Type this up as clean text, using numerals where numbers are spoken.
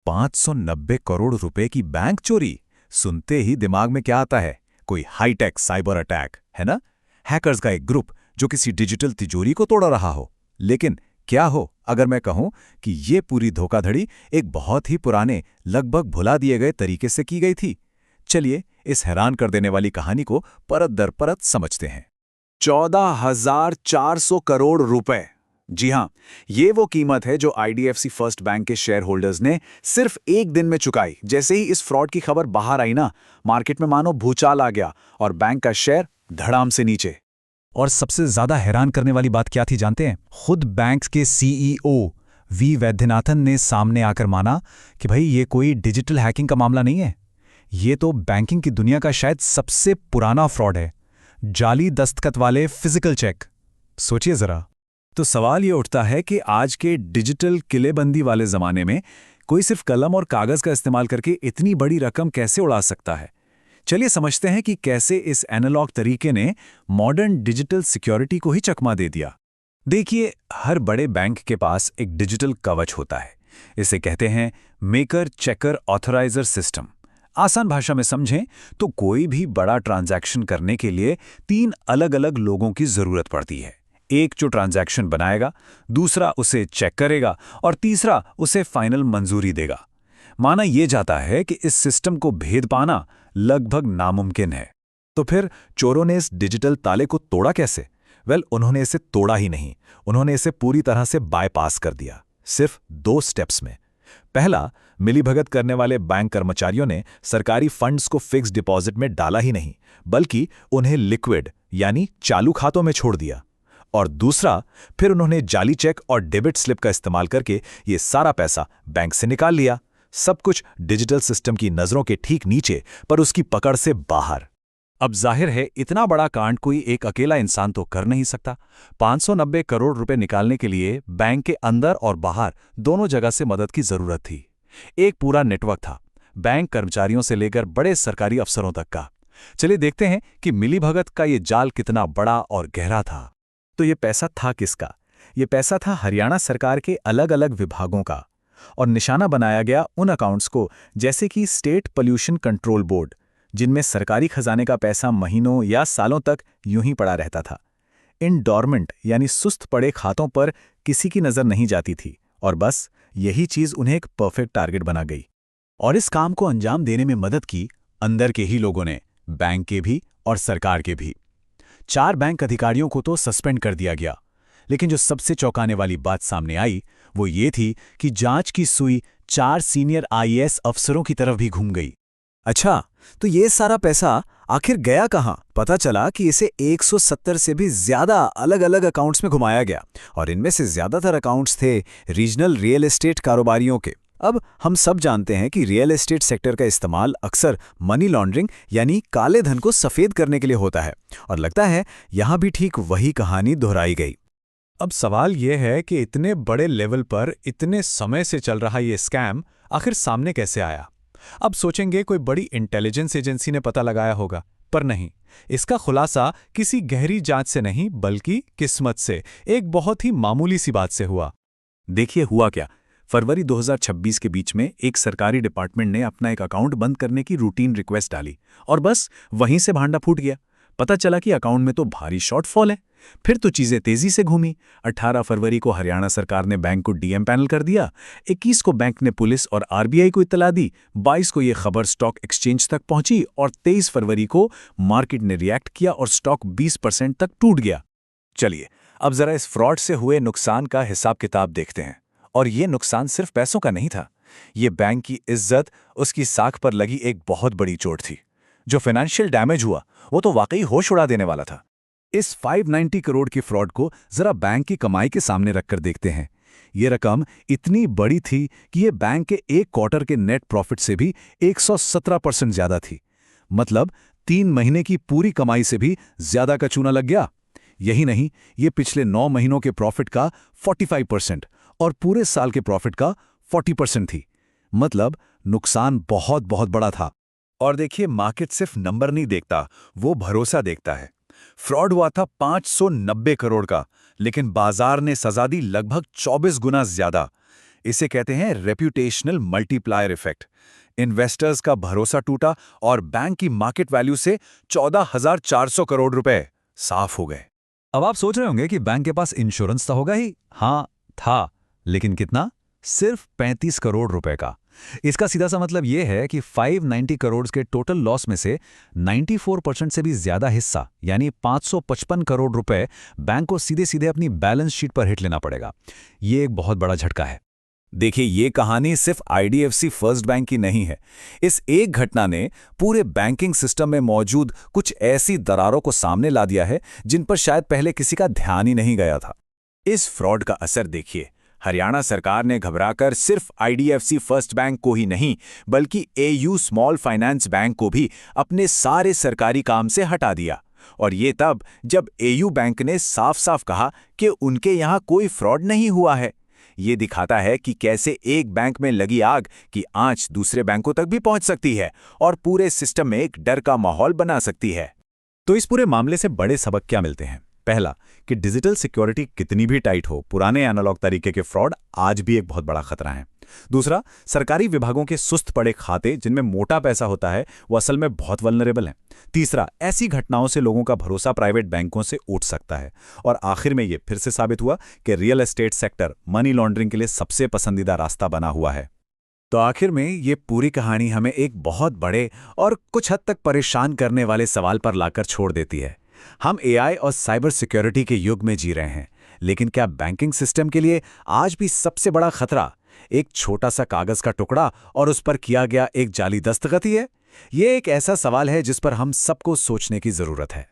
590 करोड़ रुपए की बैंक चोरी। सुनते ही दिमाग में क्या आता है? कोई हाईटेक साइबर अटैक, है ना? हैकर्स का एक ग्रुप जो किसी डिजिटल तिजोरी को तोड़ रहा हो। लेकिन क्या हो अगर मैं कहूं कि ये पूरी धोखाधड़ी एक बहुत ही पुराने, लगभग भुला दिए गए तरीके से की गई थी। चलिए इस हैरान कर देने वाली कहानी को परत दर परत समझते हैं। 14,400 करोड़ रुपए। जी हां, ये वो कीमत है जो आईडीएफसी फर्स्ट बैंक के शेयर होल्डर्स ने सिर्फ एक दिन में चुकाई। जैसे ही इस फ्रॉड की खबर बाहर आई ना, मार्केट में मानो भूचाल आ गया और बैंक का शेयर धड़ाम से नीचे। और सबसे ज्यादा हैरान करने वाली बात क्या थी जानते हैं? खुद बैंक के सीईओ वी वैद्यनाथन ने सामने आकर माना कि भाई ये कोई डिजिटल हैकिंग का मामला नहीं है, ये तो बैंकिंग की दुनिया का शायद सबसे पुराना फ्रॉड है। जाली दस्तखत वाले फिजिकल चेक। सोचिए जरा। तो सवाल ये उठता है कि आज के डिजिटल किलेबंदी वाले जमाने में कोई सिर्फ कलम और कागज का इस्तेमाल करके इतनी बड़ी रकम कैसे उड़ा सकता है। चलिए समझते हैं कि कैसे इस एनालॉग तरीके ने मॉडर्न डिजिटल सिक्योरिटी को ही चकमा दे दिया। देखिए, हर बड़े बैंक के पास एक डिजिटल कवच होता है। इसे कहते हैं मेकर चेकर ऑथराइजर सिस्टम। आसान भाषा में समझें तो कोई भी बड़ा ट्रांजैक्शन करने के लिए 3 अलग-अलग लोगों की जरूरत पड़ती है। एक जो ट्रांजैक्शन बनाएगा, दूसरा उसे चेक करेगा और तीसरा उसे फाइनल मंजूरी देगा। माना यह जाता है कि इस सिस्टम को भेद पाना लगभग नामुमकिन है। तो फिर चोरों ने इस डिजिटल ताले को तोड़ा कैसे? उन्होंने इसे तोड़ा ही नहीं, उन्होंने इसे पूरी तरह से बायपास कर दिया, सिर्फ 2 स्टेप्स में। पहला, मिलीभगत करने वाले बैंक कर्मचारियों ने सरकारी फंड्स को फिक्स डिपॉजिट में डाला ही नहीं, बल्कि उन्हें लिक्विड यानी चालू खातों में छोड़ दिया। और दूसरा, फिर उन्होंने जाली चेक और डेबिट स्लिप का इस्तेमाल करके ये सारा पैसा बैंक से निकाल लिया। सब कुछ डिजिटल सिस्टम की नजरों के ठीक नीचे, पर उसकी पकड़ से बाहर। अब जाहिर है इतना बड़ा कांड कोई एक अकेला इंसान तो कर नहीं सकता। 590 करोड़ रुपए निकालने के लिए बैंक के अंदर और बाहर दोनों जगह से मदद की जरूरत थी। एक पूरा नेटवर्क था, बैंक कर्मचारियों से लेकर बड़े सरकारी अफसरों तक का। चलिए देखते हैं कि मिलीभगत का ये जाल कितना बड़ा और गहरा था। तो ये पैसा था किसका? ये पैसा था हरियाणा सरकार के अलग-अलग विभागों का। और निशाना बनाया गया उन अकाउंट्स को, जैसे कि स्टेट पोल्यूशन कंट्रोल बोर्ड, जिनमें सरकारी खजाने का पैसा महीनों या सालों तक यूं ही पड़ा रहता था। इन डॉर्मेंट यानी सुस्त पड़े खातों पर किसी की नजर नहीं जाती थी, और बस यही चीज उन्हें एक परफेक्ट टारगेट बना गई। और इस काम को अंजाम देने में मदद की अंदर के ही लोगों ने, बैंक के भी और सरकार के भी। 4 बैंक अधिकारियों को तो सस्पेंड कर दिया गया, लेकिन जो सबसे चौंकाने वाली बात सामने आई वो ये थी कि जांच की सुई 4 सीनियर आईएएस अफसरों की तरफ भी घूम गई। अच्छा, तो ये सारा पैसा आखिर गया कहां? पता चला कि इसे 170 से भी ज्यादा अलग-अलग अकाउंट्स में घुमाया गया, और इनमें से ज्यादातर अकाउंट्स थे रीजनल रियल एस्टेट कारोबारियों के। अब हम सब जानते हैं कि रियल एस्टेट सेक्टर का इस्तेमाल अक्सर मनी लॉन्ड्रिंग यानी काले धन को सफेद करने के लिए होता है, और लगता है यहां भी ठीक वही कहानी दोहराई गई। अब सवाल यह है कि इतने बड़े लेवल पर इतने समय से चल रहा ये स्कैम आखिर सामने कैसे आया? अब सोचेंगे कोई बड़ी इंटेलिजेंस एजेंसी ने पता लगाया होगा, पर नहीं। इसका खुलासा किसी गहरी जांच से नहीं, बल्कि किस्मत से, एक बहुत ही मामूली सी बात से हुआ। देखिए हुआ क्या। फरवरी 2026 के बीच में एक सरकारी डिपार्टमेंट ने अपना एक अकाउंट बंद करने की रूटीन रिक्वेस्ट डाली, और बस वहीं से भांडा फूट गया। पता चला कि अकाउंट में तो भारी शॉर्टफॉल है। फिर तो चीजें तेजी से घूमी। 18 फरवरी को हरियाणा सरकार ने बैंक को डीएम पैनल कर दिया। 21 को बैंक ने पुलिस और आरबीआई को इत्तला दी। 22 को यह खबर स्टॉक एक्सचेंज तक पहुंची, और 23 फरवरी को मार्केट ने रिएक्ट किया और स्टॉक 20% तक टूट गया। चलिए अब जरा इस फ्रॉड से हुए नुकसान का हिसाब किताब देखते हैं। और ये नुकसान सिर्फ पैसों का नहीं था, ये बैंक की इज्जत, उसकी साख पर लगी एक बहुत बड़ी चोट थी। जो फाइनेंशियल डैमेज हुआ वो तो वाकई होश उड़ा देने वाला था। इस 590 करोड़ की फ्रॉड को जरा बैंक की कमाई के सामने रखकर देखते हैं। ये रकम इतनी बड़ी थी कि ये बैंक के एक क्वार्टर के नेट प्रॉफिट से भी 117% ज्यादा थी। मतलब 3 महीने की पूरी कमाई से भी ज्यादा का चूना लग गया। यही नहीं, ये पिछले 9 महीनों के प्रॉफिट का 45% और पूरे साल के प्रॉफिट का 40% थी। मतलब नुकसान बहुत बहुत बड़ा था। और देखिए, मार्केट सिर्फ नंबर नहीं देखता, वो भरोसा देखता है। फ्रॉड हुआ था 590 करोड़ का, लेकिन बाजार ने सजा दी लगभग 24 गुना ज्यादा। इसे कहते हैं रेप्यूटेशनल मल्टीप्लायर इफेक्ट। इन्वेस्टर्स का भरोसा टूटा और बैंक की मार्केट वैल्यू से 14,400 करोड़ रुपए साफ हो गए। अब आप सोच रहे होंगे कि बैंक के पास इंश्योरेंस तो होगा ही। हाँ, था, लेकिन कितना? सिर्फ 35 करोड़ रुपए का। इसका सीधा सा मतलब यह है कि 590 करोड़ के टोटल लॉस में से 94% से भी ज्यादा हिस्सा यानी 555 करोड़ रुपए बैंक को सीधे सीधे अपनी बैलेंस शीट पर हिट लेना पड़ेगा। ये एक बहुत बड़ा झटका है। देखिए, ये कहानी सिर्फ आईडीएफसी फर्स्ट बैंक की नहीं है। इस एक घटना ने पूरे बैंकिंग सिस्टम में मौजूद कुछ ऐसी दरारों को सामने ला दिया है जिन पर शायद पहले किसी का ध्यान ही नहीं गया था। इस फ्रॉड का असर देखिए। हरियाणा सरकार ने घबराकर सिर्फ आईडीएफसी फर्स्ट बैंक को ही नहीं बल्कि एयू स्मॉल फाइनेंस बैंक को भी अपने सारे सरकारी काम से हटा दिया। और ये तब जब एयू बैंक ने साफ साफ कहा कि उनके यहाँ कोई फ्रॉड नहीं हुआ है। ये दिखाता है कि कैसे एक बैंक में लगी आग की आंच दूसरे बैंकों तक भी पहुंच सकती है और पूरे सिस्टम में एक डर का माहौल बना सकती है। तो इस पूरे मामले से बड़े सबक क्या मिलते हैं? पहला, कि डिजिटल सिक्योरिटी कितनी भी टाइट हो, पुराने एनालॉग तरीके के फ्रॉड आज भी एक बहुत बड़ा खतरा है। दूसरा, सरकारी विभागों के सुस्त पड़े खाते जिनमें मोटा पैसा होता है वो असल में बहुत वल्नरेबल हैं। तीसरा, ऐसी घटनाओं से लोगों का भरोसा प्राइवेट बैंकों से उठ सकता है। और आखिर में ये फिर से साबित हुआ कि real estate sector money laundering के लिए सबसे पसंदीदा रास्ता बना हुआ है। तो आखिर में ये पूरी कहानी हमें एक बहुत बड़े और कुछ हद तक परेशान करने वाले सवाल पर लाकर छोड़ देती है। हम एआई और साइबर सिक्योरिटी के युग में जी रहे हैं, लेकिन क्या बैंकिंग सिस्टम के लिए आज भी सबसे बड़ा खतरा एक छोटा सा कागज का टुकड़ा और उस पर किया गया एक जाली दस्तखत ही है? ये एक ऐसा सवाल है जिस पर हम सबको सोचने की जरूरत है।